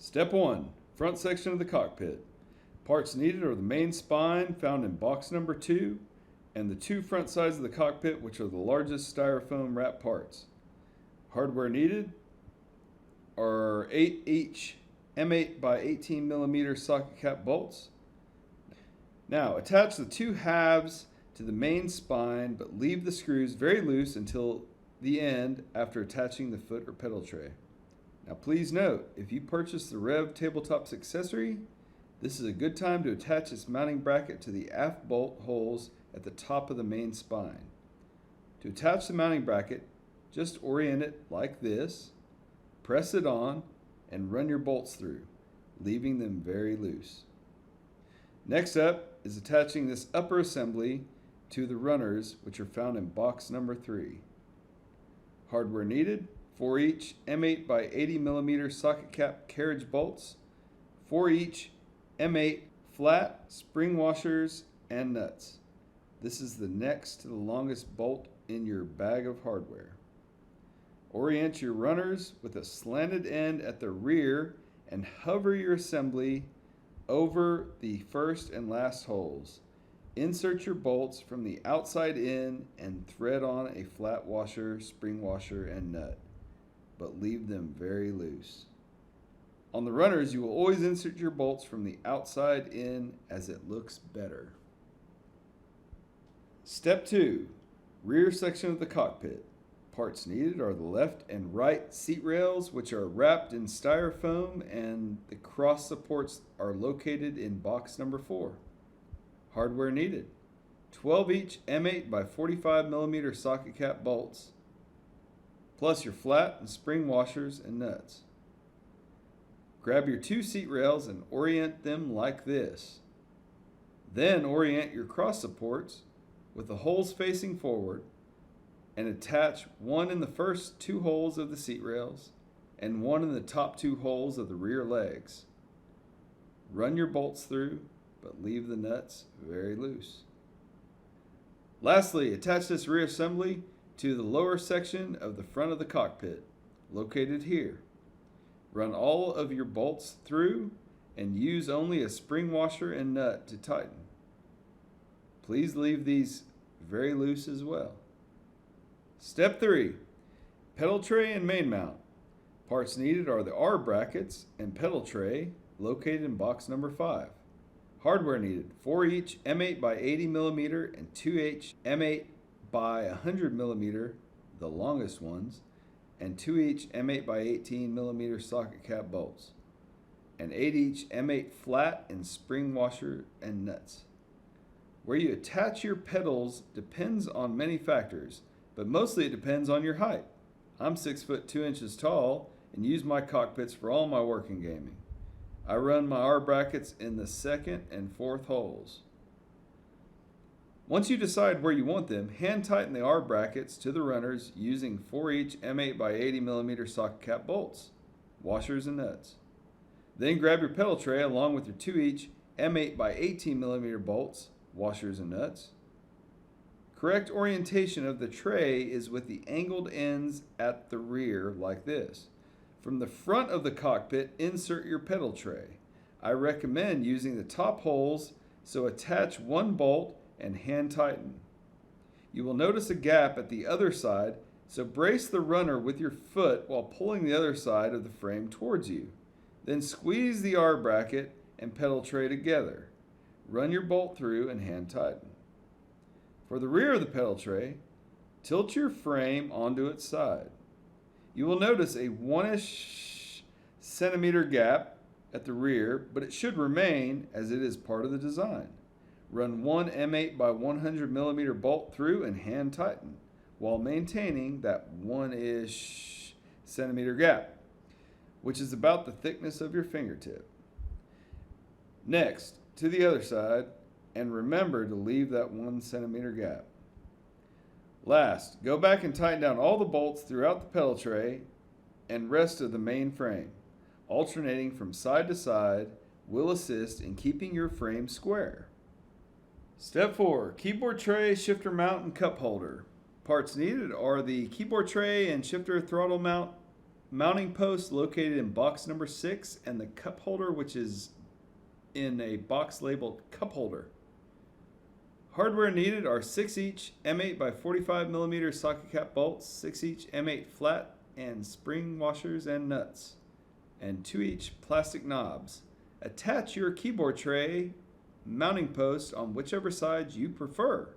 Step 1. Front section of the cockpit. Parts needed are the main spine found in box number 2 and the two front sides of the cockpit, which are the largest styrofoam wrap parts. Hardware needed are 8 each M8 by 18 millimeter socket cap bolts. Now attach the two halves to the main spine, but leave the screws very loose until the end after attaching the foot or pedal tray. Now please note, if you purchase the R3V Tabletops accessory, this is a good time to attach this mounting bracket to the aft bolt holes at the top of the main spine. To attach the mounting bracket, just orient it like this, press it on, and run your bolts through, leaving them very loose. Next up is attaching this upper assembly to the runners, which are found in box number 3. Hardware needed: 4 each M8 by 80 millimeter socket cap carriage bolts, 4 each M8 flat spring washers, and nuts. This is the next to the longest bolt in your bag of hardware. Orient your runners with a slanted end at the rear and hover your assembly over the first and last holes. Insert your bolts from the outside in and thread on a flat washer, spring washer, and nut, but leave them very loose. On the runners, you will always insert your bolts from the outside in as it looks better. Step 2. Rear section of the cockpit. Parts needed are the left and right seat rails, which are wrapped in styrofoam, and the cross supports are located in box number 4. Hardware needed: 12 each M8 by 45 millimeter socket cap bolts, plus your flat and spring washers and nuts. Grab your two seat rails and orient them like this. Then orient your cross supports with the holes facing forward and attach one in the first 2 holes of the seat rails and one in the top 2 holes of the rear legs. Run your bolts through, but leave the nuts very loose. Lastly, attach this rear assembly to the lower section of the front of the cockpit, located here. Run all of your bolts through and use only a spring washer and nut to tighten. Please leave these very loose as well. Step 3. Pedal tray and main mount. Parts needed are the R brackets and pedal tray, located in box number 5. Hardware needed: 4 each M8 by 80 millimeter and 2 each M8 by 100 millimeter, the longest ones, and 2 each M8 by 18 millimeter socket cap bolts, and 8 each M8 flat and spring washer and nuts. Where you attach your pedals depends on many factors, but mostly it depends on your height. I'm 6 foot 2 inches tall and use my cockpits for all my work and gaming. I run my R brackets in the 2nd and 4th holes. Once you decide where you want them, hand tighten the R brackets to the runners using 4 each M8 by 80 millimeter socket cap bolts, washers, and nuts. Then grab your pedal tray along with your 2 each M8 by 18 millimeter bolts, washers, and nuts. Correct orientation of the tray is with the angled ends at the rear like this. From the front of the cockpit, insert your pedal tray. I recommend using the top holes, so attach one bolt and hand tighten. You will notice a gap at the other side, so brace the runner with your foot while pulling the other side of the frame towards you. Then squeeze the R bracket and pedal tray together. Run your bolt through and hand tighten. For the rear of the pedal tray, tilt your frame onto its side. You will notice a 1-ish centimeter gap at the rear, but it should remain as it is part of the design. Run one M8 by 100 millimeter bolt through and hand tighten, while maintaining that 1-ish centimeter gap, which is about the thickness of your fingertip. Next, to the other side, and remember to leave that 1 centimeter gap. Last, go back and tighten down all the bolts throughout the pedal tray and rest of the main frame. Alternating from side to side will assist in keeping your frame square. Step 4. Keyboard tray, shifter mount, and cup holder. Parts needed are the keyboard tray and shifter throttle mount, mounting post located in box number 6, and the cup holder, which is in a box labeled cup holder. Hardware needed are 6 each M8 by 45 millimeter socket cap bolts, 6 each M8 flat and spring washers and nuts, and 2 each plastic knobs. Attach your keyboard tray mounting post on whichever side you prefer,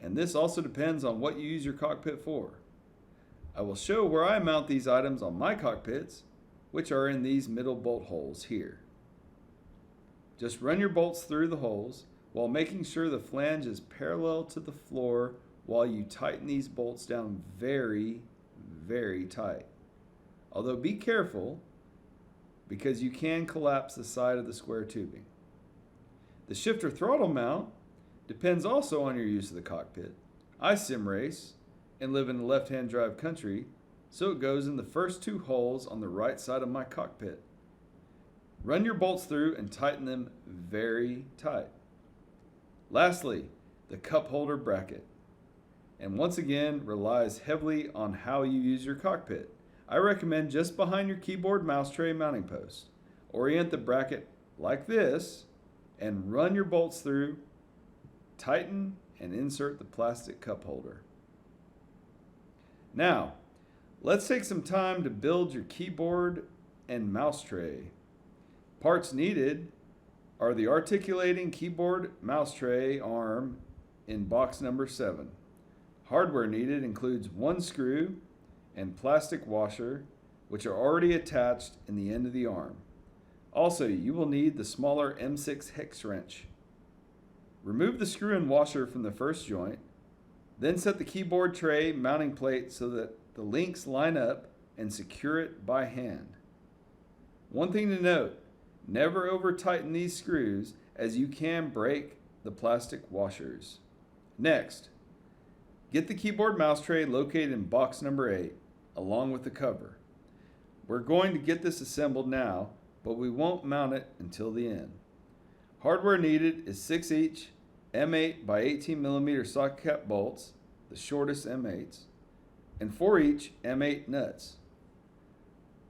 and this also depends on what you use your cockpit for. I will show where I mount these items on my cockpits, which are in these middle bolt holes here. Just run your bolts through the holes while making sure the flange is parallel to the floor while you tighten these bolts down very, very tight. Although be careful, because you can collapse the side of the square tubing. The shifter throttle mount depends also on your use of the cockpit. I sim race and live in a left-hand drive country, so it goes in the first 2 holes on the right side of my cockpit. Run your bolts through and tighten them very tight. Lastly, the cup holder bracket, and once again relies heavily on how you use your cockpit. I recommend just behind your keyboard mouse tray mounting post. Orient the bracket like this and run your bolts through, tighten, and insert the plastic cup holder. Now, let's take some time to build your keyboard and mouse tray. Parts needed are the articulating keyboard mouse tray arm in box number 7. Hardware needed includes 1 screw and plastic washer, which are already attached in the end of the arm. Also, you will need the smaller M6 hex wrench. Remove the screw and washer from the first joint, then set the keyboard tray mounting plate so that the links line up and secure it by hand. One thing to note, never over tighten these screws as you can break the plastic washers. Next, get the keyboard mouse tray located in box number 8 along with the cover. We're going to get this assembled now, but we won't mount it until the end. Hardware needed is 6 each M8 by 18 millimeter socket cap bolts, the shortest M8s, and 4 each M8 nuts.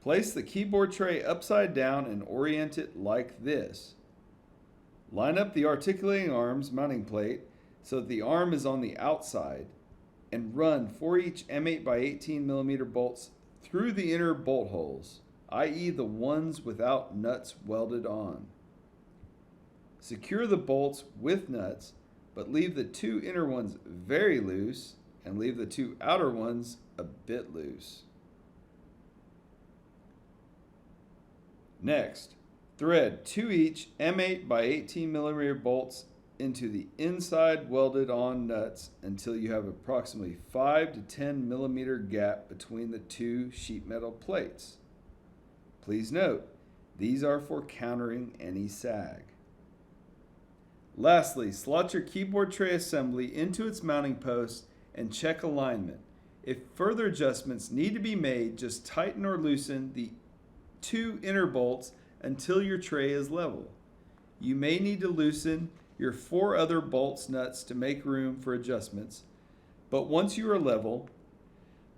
Place the keyboard tray upside down and orient it like this. Line up the articulating arms mounting plate so that the arm is on the outside, and run 4 each M8 by 18 millimeter bolts through the inner bolt holes, i.e. the ones without nuts welded on. Secure the bolts with nuts, but leave the 2 inner ones very loose and leave the 2 outer ones a bit loose. Next, thread 2 each M8 by 18 millimeter bolts into the inside welded on nuts until you have approximately 5 to 10 millimeter gap between the 2 sheet metal plates. Please note, these are for countering any sag. Lastly, slot your keyboard tray assembly into its mounting post and check alignment. If further adjustments need to be made, just tighten or loosen the 2 inner bolts until your tray is level. You may need to loosen your 4 other bolts nuts to make room for adjustments, but once you are level,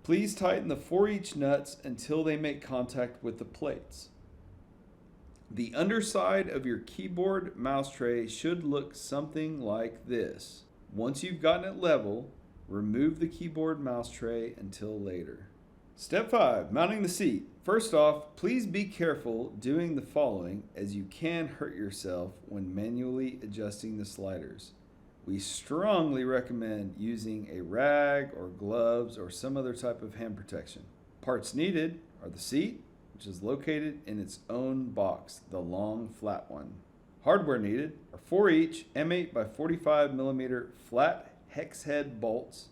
please tighten the 4 each nuts until they make contact with the plates. The underside of your keyboard mouse tray should look something like this. Once you've gotten it level, remove the keyboard mouse tray until later. Step 5, mounting the seat. First off, please be careful doing the following as you can hurt yourself when manually adjusting the sliders. We strongly recommend using a rag or gloves or some other type of hand protection. Parts needed are the seat, which is located in its own box, the long flat one. Hardware needed are 4 each M8 by 45 millimeter flat hex head bolts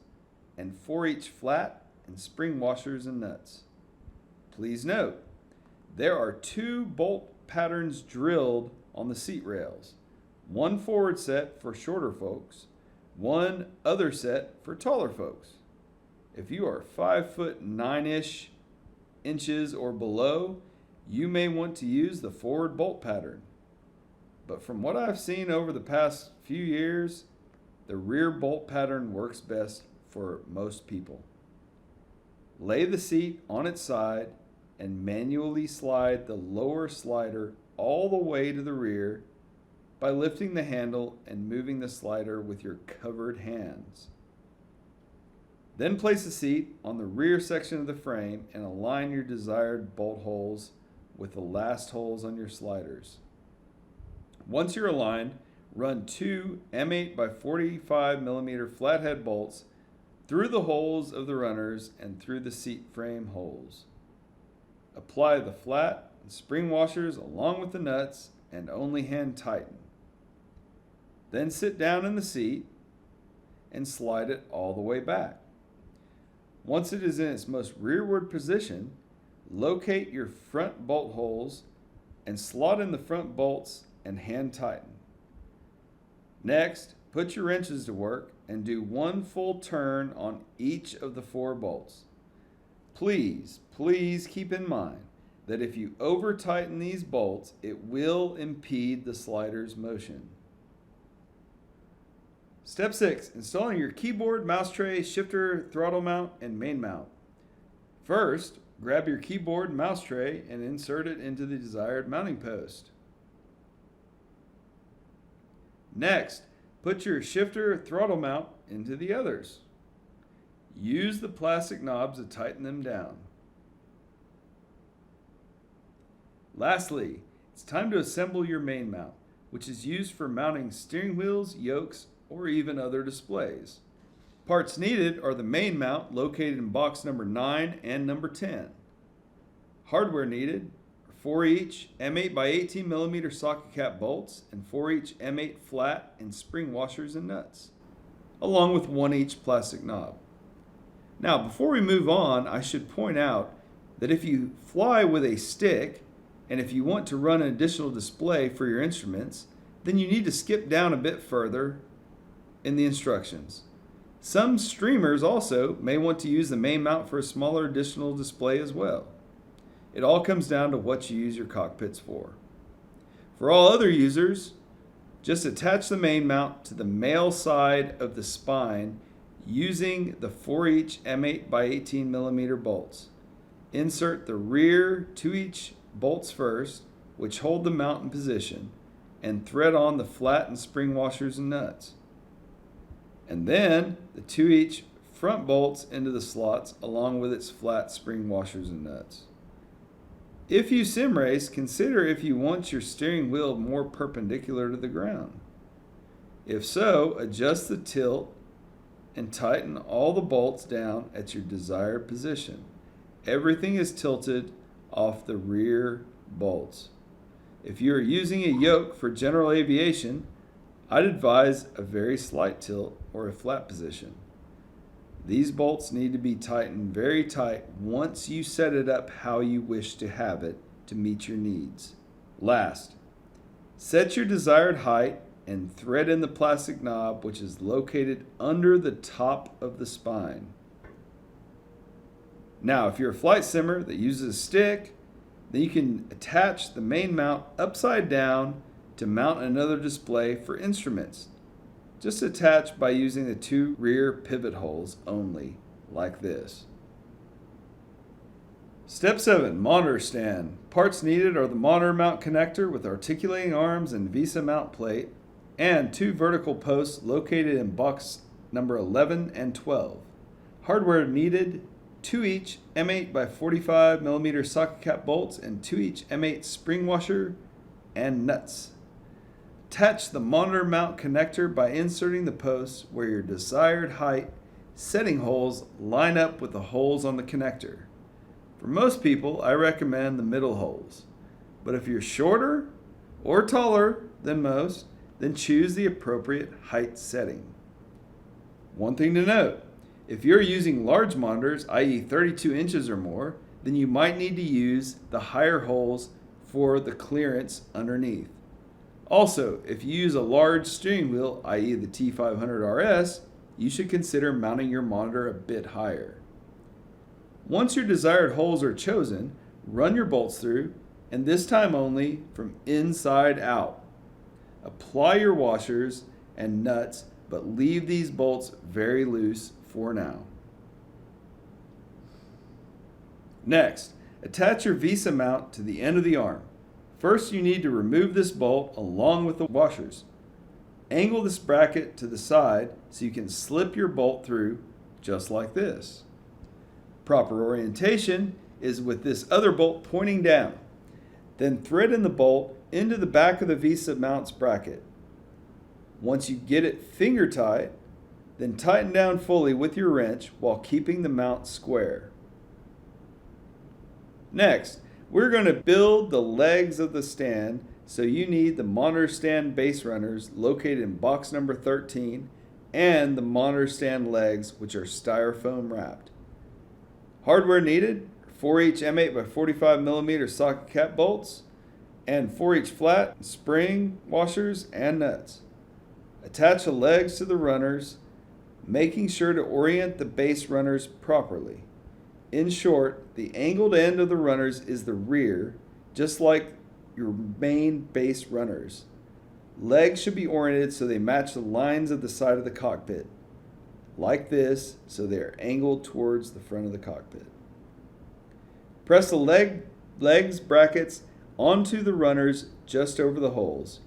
and 4 each flat and spring washers and nuts. Please note, there are 2 bolt patterns drilled on the seat rails. One forward set for shorter folks, one other set for taller folks. If you are 5'9" or below, you may want to use the forward bolt pattern. But from what I've seen over the past few years, the rear bolt pattern works best for most people. Lay the seat on its side and manually slide the lower slider all the way to the rear by lifting the handle and moving the slider with your covered hands. Then place the seat on the rear section of the frame and align your desired bolt holes with the last holes on your sliders. Once you're aligned, run two M8 by 45 millimeter flathead bolts through the holes of the runners and through the seat frame holes. Apply the flat and spring washers along with the nuts and only hand tighten. Then sit down in the seat and slide it all the way back. Once it is in its most rearward position, locate your front bolt holes and slot in the front bolts and hand tighten. Next, put your wrenches to work and do one full turn on each of the four bolts. Please keep in mind that if you over-tighten these bolts, it will impede the slider's motion. Step 6, installing your keyboard, mouse tray, shifter, throttle mount, and main mount. First, grab your keyboard and mouse tray and insert it into the desired mounting post. Next, put your shifter, throttle mount into the others. Use the plastic knobs to tighten them down. Lastly, it's time to assemble your main mount, which is used for mounting steering wheels, yokes, or even other displays. Parts needed are the main mount located in box number 9 and number 10. Hardware needed are 4 each M8 by 18 millimeter socket cap bolts and 4 each M8 flat and spring washers and nuts, along with 1 each plastic knob. Now, before we move on, I should point out that if you fly with a stick and if you want to run an additional display for your instruments, then you need to skip down a bit further in the instructions. Some streamers also may want to use the main mount for a smaller additional display as well. It all comes down to what you use your cockpits for. For all other users, just attach the main mount to the male side of the spine using the 4 each M8 by 18 millimeter bolts. Insert the rear 2 each bolts first, which hold the mount in position, and thread on the flat and spring washers and nuts. And then the 2 each front bolts into the slots along with its flat spring washers and nuts. If you sim race, consider if you want your steering wheel more perpendicular to the ground. If so, adjust the tilt and tighten all the bolts down at your desired position. Everything is tilted off the rear bolts. If you are using a yoke for general aviation, I'd advise a very slight tilt or a flat position. These bolts need to be tightened very tight once you set it up how you wish to have it to meet your needs. Last, set your desired height and thread in the plastic knob which is located under the top of the spine. Now, if you're a flight simmer that uses a stick, then you can attach the main mount upside down to mount another display for instruments. Just attach by using the 2 rear pivot holes only, like this. Step 7, monitor stand. Parts needed are the monitor mount connector with articulating arms and VESA mount plate, and 2 vertical posts located in box number 11 and 12. Hardware needed: 2 each M8 by 45 millimeter socket cap bolts and 2 each M8 spring washer and nuts. Attach the monitor mount connector by inserting the posts where your desired height setting holes line up with the holes on the connector. For most people, I recommend the middle holes, but if you're shorter or taller than most, then choose the appropriate height setting. One thing to note, if you're using large monitors, i.e. 32 inches or more, then you might need to use the higher holes for the clearance underneath. Also, if you use a large steering wheel, i.e. the T500RS, you should consider mounting your monitor a bit higher. Once your desired holes are chosen, run your bolts through, and this time only from inside out. Apply your washers and nuts, but leave these bolts very loose for now. Next, Attach your VISA mount to the end of the arm. First, you need to remove this bolt along with the washers. Angle this bracket to the side so you can slip your bolt through just like this. Proper orientation is with this other bolt pointing down. Then thread in the bolt into the back of the VISA mount's bracket. Once you get it finger tight, then tighten down fully with your wrench while keeping the mount square. Next, we're going to build the legs of the stand, so you need the monitor stand base runners located in box number 13 and the monitor stand legs, which are styrofoam wrapped. Hardware needed: 4-each M8 by 45mm socket cap bolts and 4-each flat spring washers and nuts. Attach the legs to the runners, making sure to orient the base runners properly. In short, the angled end of the runners is the rear, just like your main base runners. Legs should be oriented so they match the lines of the side of the cockpit, like this, so they are angled towards the front of the cockpit. Press the legs brackets onto the runners just over the holes.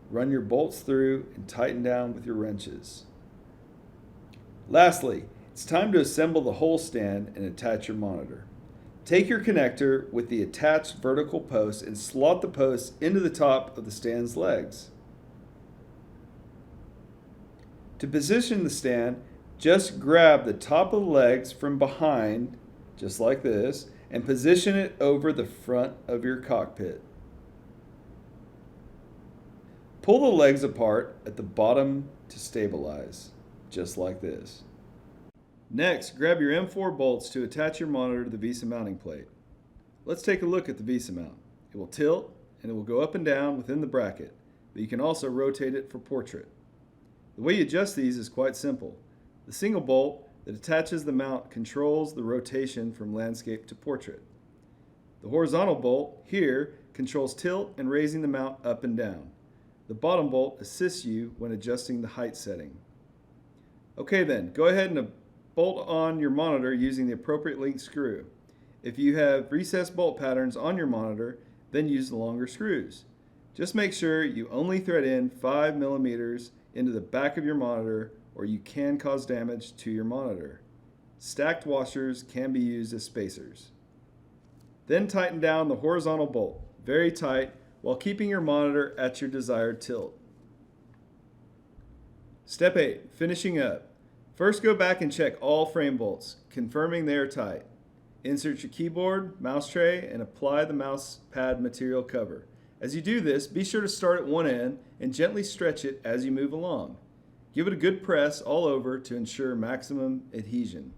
Run your bolts through and tighten down with your wrenches. Lastly, it's time to assemble the whole stand and attach your monitor. Take your connector with the attached vertical post and slot the post into the top of the stand's legs. To position the stand, just grab the top of the legs from behind, just like this, and position it over the front of your cockpit. Pull the legs apart at the bottom to stabilize, just like this. Next, grab your M4 bolts to attach your monitor to the VISA mounting plate. Let's take a look at the VISA mount. It will tilt and it will go up and down within the bracket, but you can also rotate it for portrait. The way you adjust these is quite simple. The single bolt that attaches the mount controls the rotation from landscape to portrait. The horizontal bolt here controls tilt and raising the mount up and down. The bottom bolt assists you when adjusting the height setting. Okay then, go ahead and bolt on your monitor using the appropriate length screw. If you have recessed bolt patterns on your monitor, then use the longer screws. Just make sure you only thread in 5mm into the back of your monitor, or you can cause damage to your monitor. Stacked washers can be used as spacers. Then tighten down the horizontal bolt very tight while keeping your monitor at your desired tilt. Step 8, finishing up. First, go back and check all frame bolts, confirming they are tight. Insert your keyboard, mouse tray, and apply the mouse pad material cover. As you do this, be sure to start at one end and gently stretch it as you move along. Give it a good press all over to ensure maximum adhesion.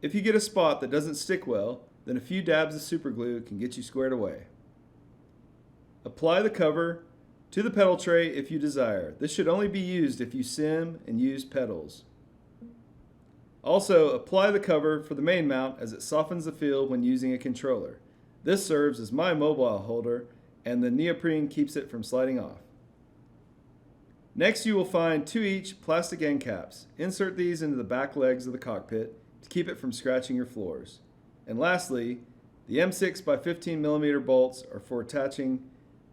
If you get a spot that doesn't stick well, then a few dabs of super glue can get you squared away. Apply the cover to the pedal tray if you desire. This should only be used if you sim and use pedals. Also, apply the cover for the main mount as it softens the feel when using a controller. This serves as my mobile holder, and the neoprene keeps it from sliding off. Next, you will find 2-each plastic end caps. Insert these into the back legs of the cockpit to keep it from scratching your floors. And lastly, the M6 by 15mm bolts are for attaching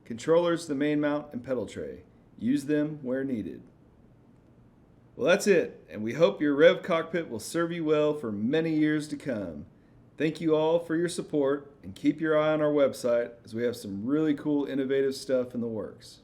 controllers to the main mount and pedal tray. Use them where needed. Well, that's it, and we hope your REV cockpit will serve you well for many years to come. Thank you all for your support, and keep your eye on our website as we have some really cool innovative stuff in the works.